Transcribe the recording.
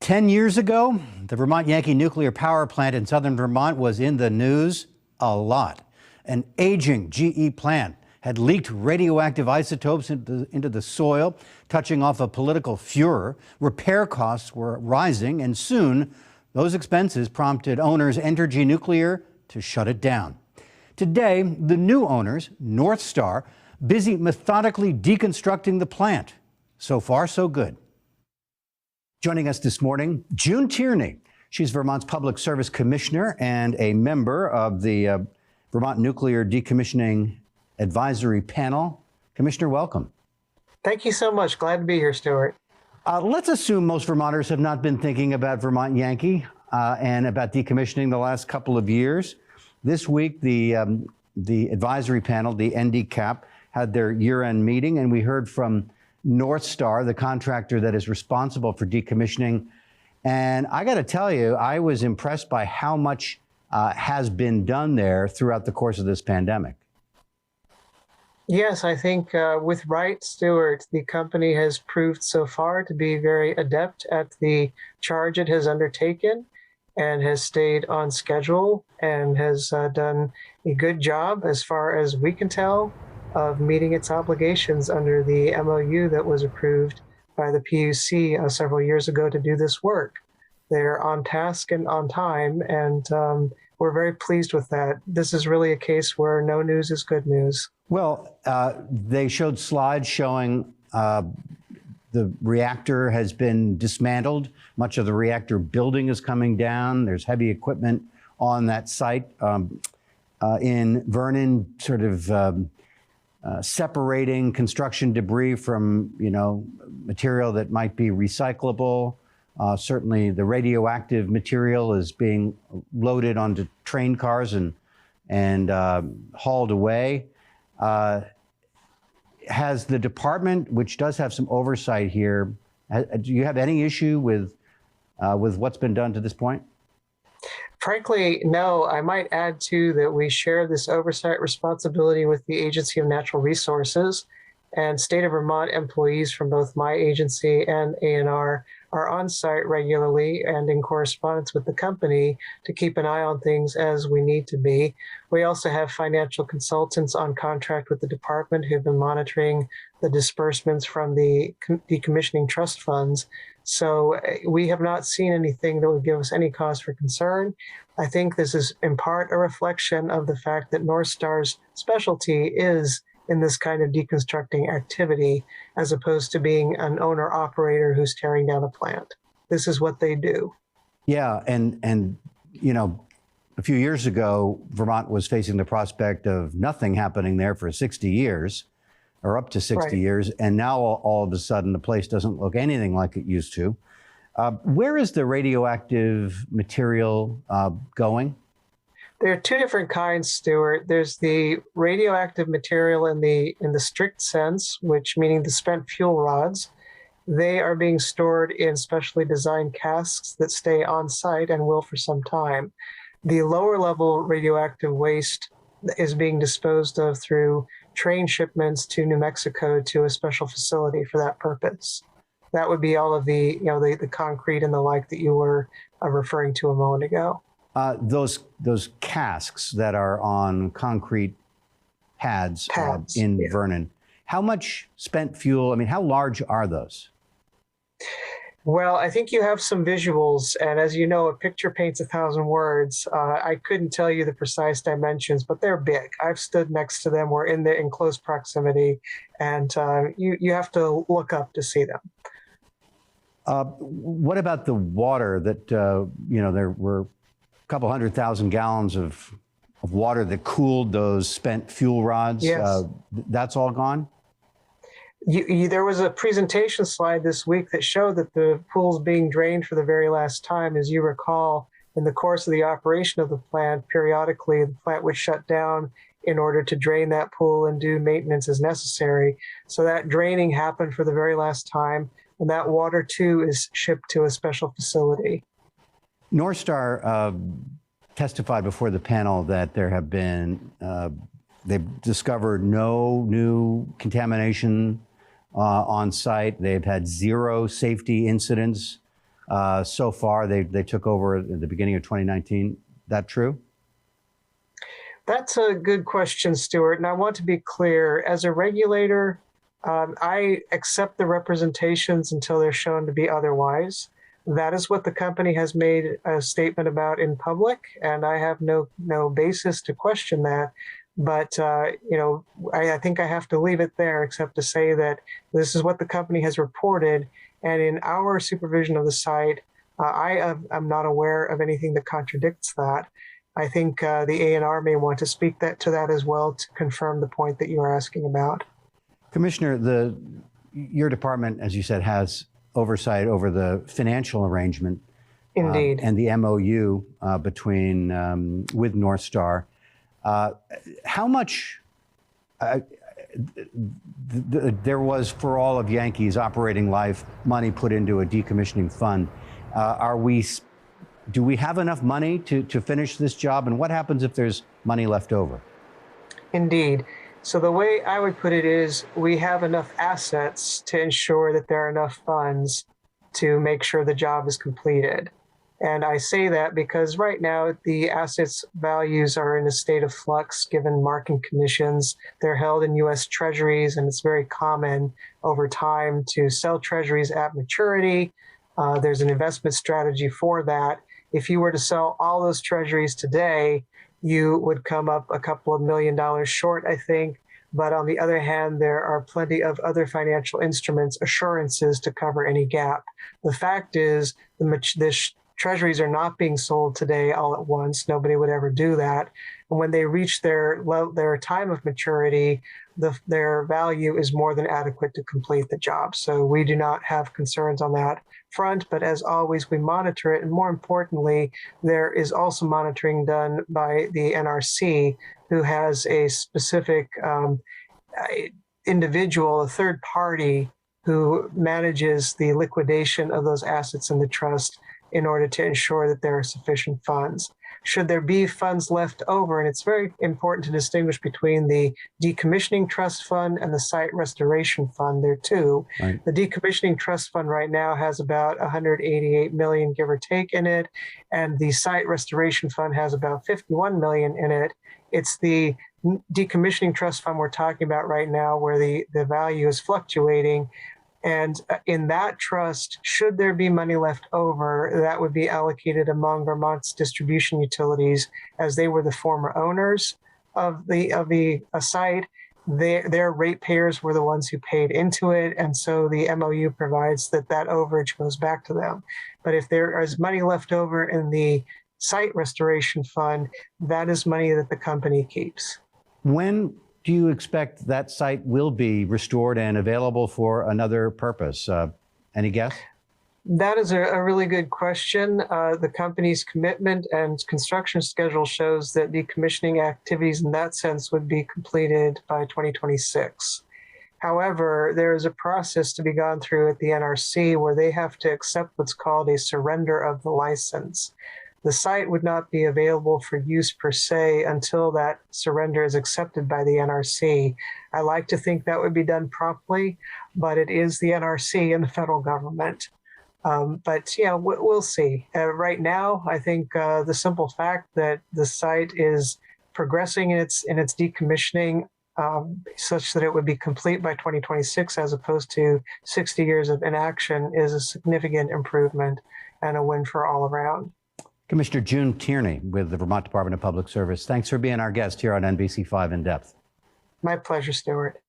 10 years ago, the Vermont Yankee nuclear power plant in southern Vermont was in the news a lot. An aging GE plant had leaked radioactive isotopes into the soil, touching off a political furor. Repair costs were rising, and soon those expenses prompted owners Entergy Nuclear to shut it down. Today, the new owners, NorthStar, busy methodically deconstructing the plant. So far, so good. Joining us this morning, June Tierney. She's Vermont's Public Service Commissioner and a member of the Vermont Nuclear Decommissioning Advisory Panel. Commissioner, welcome. Thank you so much. Glad to be here, Stuart. Let's assume most Vermonters have not been thinking about Vermont Yankee and about decommissioning the last couple of years. This week, the advisory panel, the NDCAP, had their year-end meeting, and we heard from NorthStar, the contractor that is responsible for decommissioning. And I got to tell you, I was impressed by how much has been done there throughout the course of this pandemic. Yes, I think with Wright Stewart, the company has proved so far to be very adept at the charge it has undertaken and has stayed on schedule and has done a good job, as far as we can tell, of meeting its obligations under the MOU that was approved by the PUC several years ago to do this work. They're on task and on time, and we're very pleased with that. This is really a case where no news is good news. Well, they showed slides showing the reactor has been dismantled. Much of the reactor building is coming down. There's heavy equipment on that site in Vernon, sort of separating construction debris from, material that might be recyclable. Certainly the radioactive material is being loaded onto train cars and hauled away. Has the department, which does have some oversight here, do you have any issue with what's been done to this point? Frankly, no. I might add, too, that we share this oversight responsibility with the Agency of Natural Resources, and State of Vermont employees from both my agency and ANR are on site regularly and in correspondence with the company to keep an eye on things as we need to be. We also have financial consultants on contract with the department who've been monitoring the disbursements from the decommissioning trust funds. So we have not seen anything that would give us any cause for concern. I think this is in part a reflection of the fact that NorthStar's specialty is in this kind of deconstructing activity, as opposed to being an owner-operator who's tearing down a plant. This is what they do. Yeah, and a few years ago, Vermont was facing the prospect of nothing happening there for 60 years, or up to 60 years, and now all of a sudden the place doesn't look anything like it used to. Where is the radioactive material going? There are two different kinds, Stuart. There's the radioactive material in the strict sense, which meaning the spent fuel rods. They are being stored in specially designed casks that stay on site and will for some time. The lower level radioactive waste is being disposed of through train shipments to New Mexico to a special facility for that purpose. That would be all of the concrete and the like that you were referring to a moment ago. Those casks that are on concrete pads in Vernon, how much spent fuel, how large are those? Well, I think you have some visuals, and as you know, a picture paints 1,000 words. I couldn't tell you the precise dimensions, but they're big. I've stood next to them. We're in close proximity, and you have to look up to see them. What about the water that, there were a couple 100,000 gallons of water that cooled those spent fuel rods? Yes. That's all gone? There was a presentation slide this week that showed that the pool's being drained for the very last time. As you recall, in the course of the operation of the plant, periodically the plant would shut down in order to drain that pool and do maintenance as necessary. So that draining happened for the very last time, and that water too is shipped to a special facility. NorthStar testified before the panel that there have been, they've discovered no new contamination on site. They've had zero safety incidents so far. They took over at the beginning of 2019. That true? That's a good question, Stuart. And I want to be clear. As a regulator, I accept the representations until they're shown to be otherwise. That is what the company has made a statement about in public, and I have no basis to question that. But I think I have to leave it there, except to say that this is what the company has reported, and in our supervision of the site, I'm not aware of anything that contradicts that. I think the ANR may want to speak to that as well to confirm the point that you are asking about. Commissioner, your department, as you said, has oversight over the financial arrangement. Indeed. And the MOU with North Star. How much there was for all of Yankee's operating life money put into a decommissioning fund? Do we have enough money to finish this job? And what happens if there's money left over? Indeed. So the way I would put it is we have enough assets to ensure that there are enough funds to make sure the job is completed. And I say that because right now the assets values are in a state of flux given market conditions. They're held in U.S. treasuries, and it's very common over time to sell treasuries at maturity. There's an investment strategy for that. If you were to sell all those treasuries today, you would come up a couple of $1 million short, I think. But on the other hand, there are plenty of other financial instruments, assurances to cover any gap. The fact is, the treasuries are not being sold today all at once. Nobody would ever do that. And when they reach their time of maturity, their value is more than adequate to complete the job. So we do not have concerns on that front, but as always, we monitor it. And more importantly, there is also monitoring done by the NRC, who has a specific individual, a third party, who manages the liquidation of those assets in the trust in order to ensure that there are sufficient funds. Should there be funds left over, and it's very important to distinguish between the decommissioning trust fund and the site restoration fund, there too. Right. The decommissioning trust fund right now has about 188 million, give or take, in it, and the site restoration fund has about 51 million in it. It's the decommissioning trust fund we're talking about right now where the value is fluctuating. And in that trust, should there be money left over, that would be allocated among Vermont's distribution utilities, as they were the former owners of the site. Their ratepayers were the ones who paid into it, and so the MOU provides that overage goes back to them. But if there is money left over in the site restoration fund, that is money that the company keeps. When do you expect that site will be restored and available for another purpose? Any guess? That is a really good question. The company's commitment and construction schedule shows that decommissioning activities in that sense would be completed by 2026. However, there is a process to be gone through at the NRC where they have to accept what's called a surrender of the license. The site would not be available for use per se until that surrender is accepted by the NRC. I like to think that would be done promptly, but it is the NRC and the federal government. But yeah, we'll see. Right now, I think the simple fact that the site is progressing in its decommissioning such that it would be complete by 2026 as opposed to 60 years of inaction is a significant improvement and a win for all around. Commissioner June Tierney with the Vermont Department of Public Service. Thanks for being our guest here on NBC5 In Depth. My pleasure, Stuart.